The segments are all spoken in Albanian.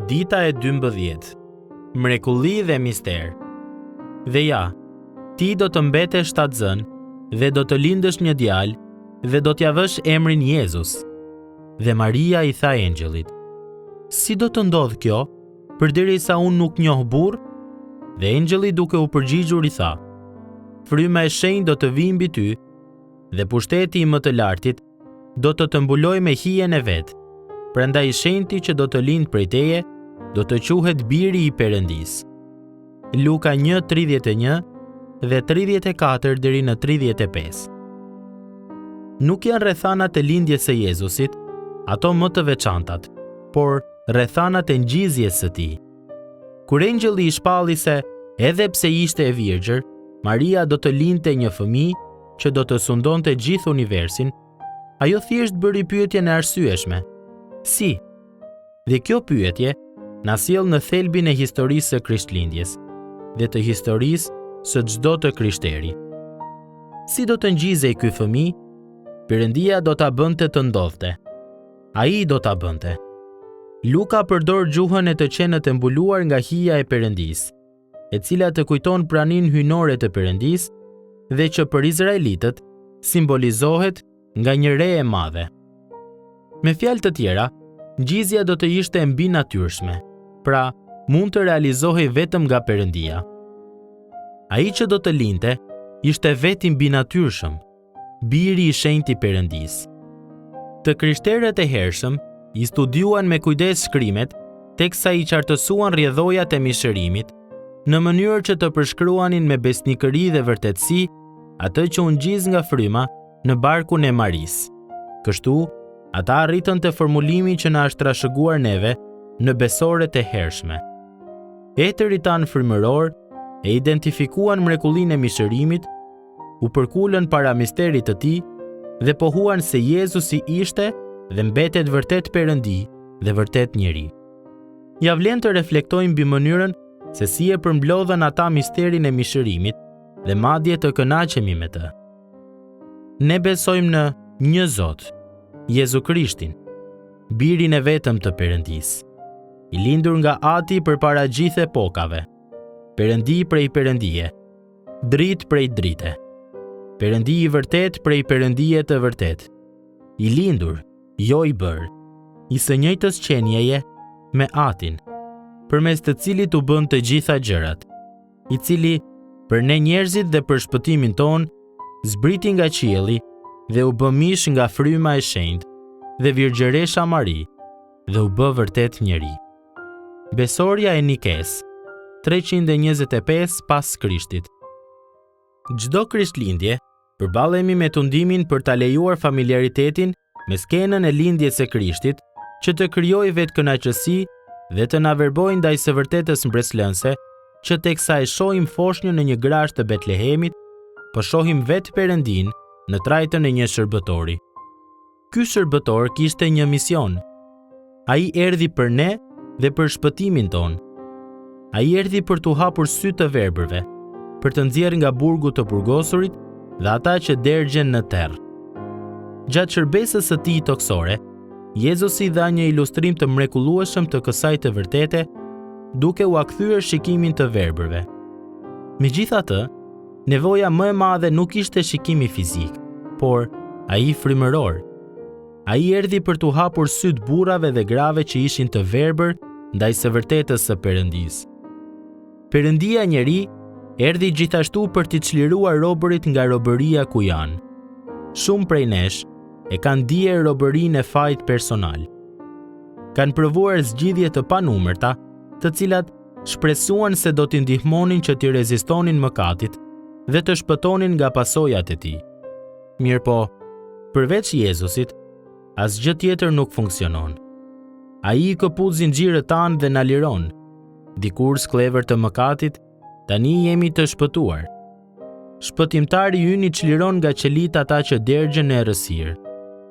Dita e 12. Mrekulli dhe mister. Dhe ja, ti do të mbetesh shtatzën dhe do të lindësh një djalë dhe do t'ja vësh emrin Jezus. Dhe Maria i tha engjëllit: Si do të ndodh kjo, përderisa unë nuk njoh burr? Dhe engjëlli duke u përgjigjur i tha: Fryma e shenjtë do të vijë mbi ty, dhe pushteti i më të lartit do të mbulojë me hijen e vet. Prandaj shenjti që do të lindë prej teje do të quhet Biri i Perëndis. Luka 1:31 dhe 34 deri në 35. Nuk janë rrethanat e lindjes së Jezusit ato më të veçantat, por rrethanat e ngjizjes së tij. Kur engjëlli i shpalli se edhe pse ishte e virgjër, Maria do të lindte një fëmijë që do të sundonte gjithë universin, ajo thjesht bëri pyetjen e arsyeshme: Si? Dhe kjo pyetje na sjell në thelbin e historisë së Krishtlindjes dhe të historisë së çdo të krishteri. Si do të ngjizej ky fëmijë? Perëndia do ta bënte të ndodhte. Ai do ta bënte. Luka përdor gjuhën e të qenët e mbuluar nga hija e Perëndisë, e cila të kujton praninë hyjnore të Perëndisë dhe që për izraelitët simbolizohet nga një re e madhe. Me fjalë të tjera, ngjizja do të ishte mbinatyrshme, pra mund të realizohej vetëm nga Perëndia. Ai që do të lindte ishte vetë mbinatyrshëm, Biri i shenjtë i Perëndisë. Të krishterët e hershëm i studiuan me kujdes shkrimet, teksa i qartësuan rrjedhojat e mishërimit, në mënyrë që të përshkruanin me besnikëri dhe vërtetësi atë që u ngjiz nga fryma në barkun e Marisë. Kështu, ata arritën te formulimi që na është trashëguar neve në besoret e hershme. Etërit tanë frymëror e identifikuan mrekullinë e mishërimit, u përkulën para misterit të tij dhe pohuan se Jezusi ishte dhe mbetet vërtet Perëndi dhe vërtet njeri. Ja vlen të reflektojmë mbi mënyrën se si e përmblodhen ata misterin e mishërimit dhe madje të kënaqemi me të. Ne besojmë në një Zot, Jezu Krishtin, Birin e vetëm të Perëndisë, i lindur nga Ati përpara gjithë epokave, Perëndi prej Perëndie, Dritë prej drite, Perëndi i vërtet prej Perëndie të vërtet, i lindur, jo i bërë, i së njëjtës qenjeje me Atin, përmes të cilit u bën të gjitha gjërat, i cili për ne njerëzit dhe për shpëtimin ton zbriti nga qielli dhe u bë mish nga fryma e shenjtë dhe Virgjëresha Mari dhe u bë vërtet njeri. Besorja e Nikes, 325 pas Krishtit. Çdo Krishtlindje përballemi me tundimin për ta lejuar familjaritetin me skenën e lindjes së Krishtit, që të krijojë vetë kënaqësi dhe të na verbojë ndaj së vërtetës mbreslënse, që teksa e shohim foshnjën në një grazh të Betlehemit, po shohim vetë Perëndin në trajtën e një shërbëtori. Ky shërbëtor kishte një mision. Ai erdhi për ne dhe për shpëtimin ton. Ai erdhi për t'u hapur sy të verbërve, për të nxjerrë nga burgu të burgosurit dhe ata që dergjen në terr. Gjatë shërbesës së tij toksore, Jezusi dha një ilustrim të mrekullueshëm të kësaj të vërtete, duke u akthyer shikimin të verbërve. Megjithatë, nevoja më e madhe nuk ishte shikimi fizik, por ai frymëror. Ai erdhi për t'u hapur syt burrave dhe grave që ishin të verbër ndaj së vërtetës së Perëndisë. Perëndia njeri erdhi gjithashtu për t'i çliruar robërit nga robëria ku janë. Shumë prej nesh e kanë ndier robërinë e fajt personal. Kanë provuar zgjidhje të panumërta, të cilat shpresuan se do t'i ndihmonin që t'i rezistonin mëkatit dhe të shpëtonin nga pasojat e tij. Mirëpo, përveç Jezusit, asgjë tjetër nuk funksionon. Ai i këput zinxhirët tanë dhe na liron. Dikur sklever të mëkatit, tani jemi të shpëtuar. Shpëtimtari ynë i çliron nga qelit ata që dergjen në errësirë.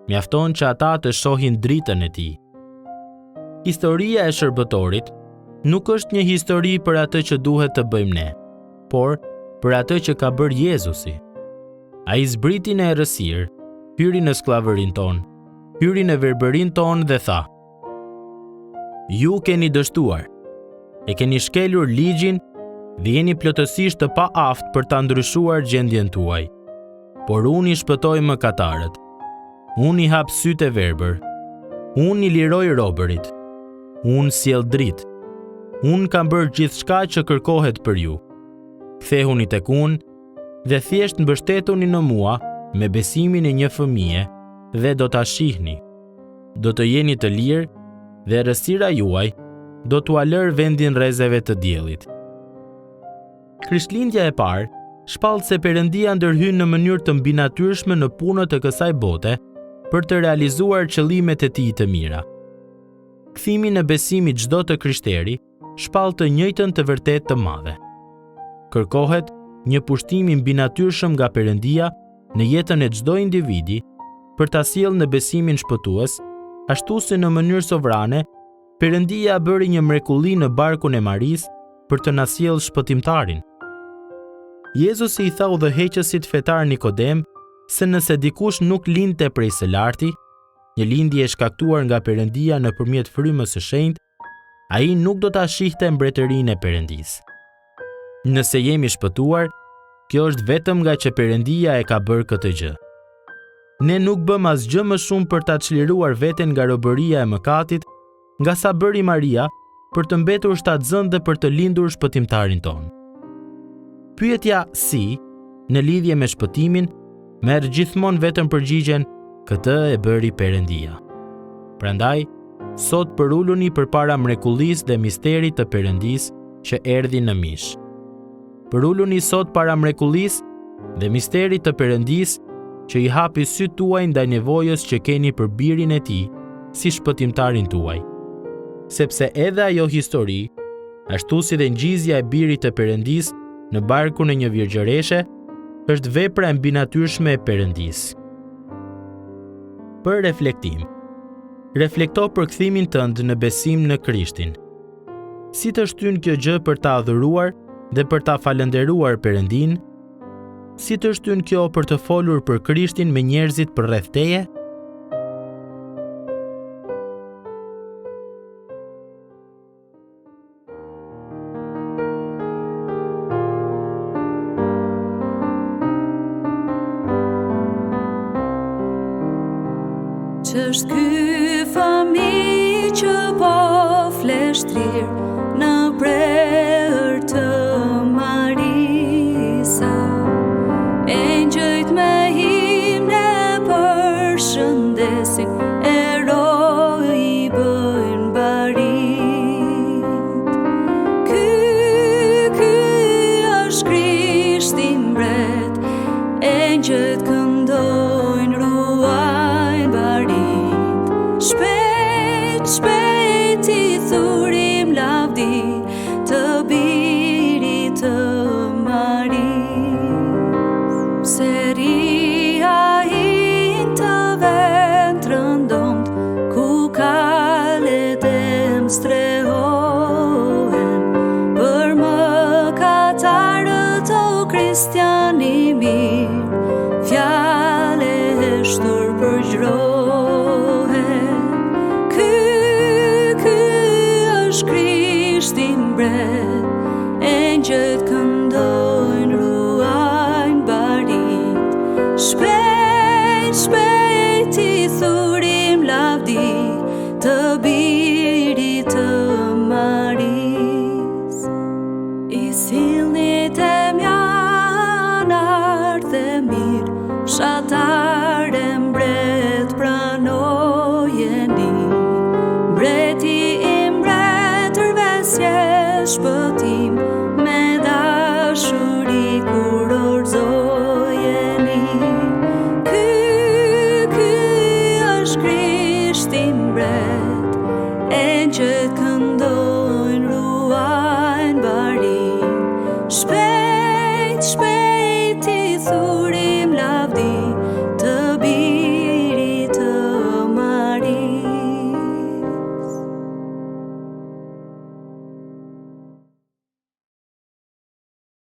Mjafton që ata të shohin dritën e tij. Historia e shërbëtorit nuk është një histori për atë që duhet të bëjmë ne, por për atë që ka bërë Jezusi. Ai zbriti në errësirë, hyri në skllavërinë tonë, hyri në verbërinë tonë dhe tha: Ju keni dështuar, e keni shkelur ligjin dhe jeni plotësisht të paaft për ta ndryshuar gjendjen tuaj. Por unë i shpëtoj mëkatarët. Unë i hap sytë e verbër. Unë i liroj robërit. Unë sjell dritë. Unë kam bërë gjithçka që kërkohet për ju. Kthehuni tek unë dhe thjesht mbështetuni në mua me besimin e një fëmije dhe do ta shihni. Do të jeni të lirë dhe errësira juaj do t'ua lër vendin rrezeve të diellit. Krishtlindja e parë shpall se Perëndia ndërhyn në mënyrë të mbinatyrshme në punët e kësaj bote për të realizuar qëllimet e tij të mira. Kthimi në besim i çdo të krishteri shpall të njëjtën të vërtetë të madhe. Kërkohet një pushtim i mbinatyrshëm nga Perëndia në jetën e çdo individi për ta sjellë në besimin shpëtues, ashtu si në mënyrë sovrane Perëndia bëri një mrekulli në barkun e Marisë për të na sjellë shpëtimtarin. Jezusi i tha udhëheqësit fetar Nikodem se nëse dikush nuk lindte prej së larti, një lindje e shkaktuar nga Perëndia nëpërmjet frymës së shenjtë, ai nuk do ta shihte mbretërinë e Perëndisë. Nëse jemi shpëtuar, kjo është vetëm nga që Perëndia e ka bërë këtë gjë. Ne nuk bëm asgjë më shumë për ta çliruar veten nga robëria e mëkatit, nga sa bëri Maria për të mbetur shtatzën dhe për të lindur shpëtimtarin tonë. Pyetja si, në lidhje me shpëtimin, merr gjithmonë vetëm përgjigjen, këtë e bëri Perëndia. Prandaj, sot përuluni përpara mrekullisë dhe misterit të Perëndisë që erdhi në mish. Përuluni sot para mrekullisë dhe misterit të Perëndisë që i hapi sytë tuaj ndaj nevojës që keni për birin e tij si shpëtimtarin tuaj. Sepse edhe ajo histori, ashtu si dhe ngjizja e birit të Perëndisë në barkun e një virgjëreshe, është vepra e mbinatyrshme e Perëndisë. Për reflektim. Reflekto për kthimin tënd në besim në Krishtin. Si të shtyn kjo gjë për ta adhuruar dhe për ta falënderuar Perëndin? Si të shtyn kjo për të folur për Krishtin me njerëzit përreth teje? Ç'është ky fëmijë që po fleштrir në prehër të Marisë? Engjëjt me himne përshëndesin, eroj i bëjnë barit. Ky është Krishti mbret, engjëjt këndojnë, ruajnë barit. Shpejt i thurim lavdi të birit të Marisë. Seria in të ventrën ndomt, ku kalet e mstrehohen, për mëkatarët o kristiani mirë, fjale e shtur përgjrohen. Ky është Krishti mbret, engjëjt këndojnë, ruajnë barit. Shpejt i thurim lavdi të birit të Marisë. I sillni te mjanar dhe mirë, fshatar e mbret pranojeni. Mbreti i mbretërve sjell shpëtim, me dashuri kur orëzojeni. Ky është Krishti mbret, engjëjt këndojnë, ruajnë barit. Shpejt i thurim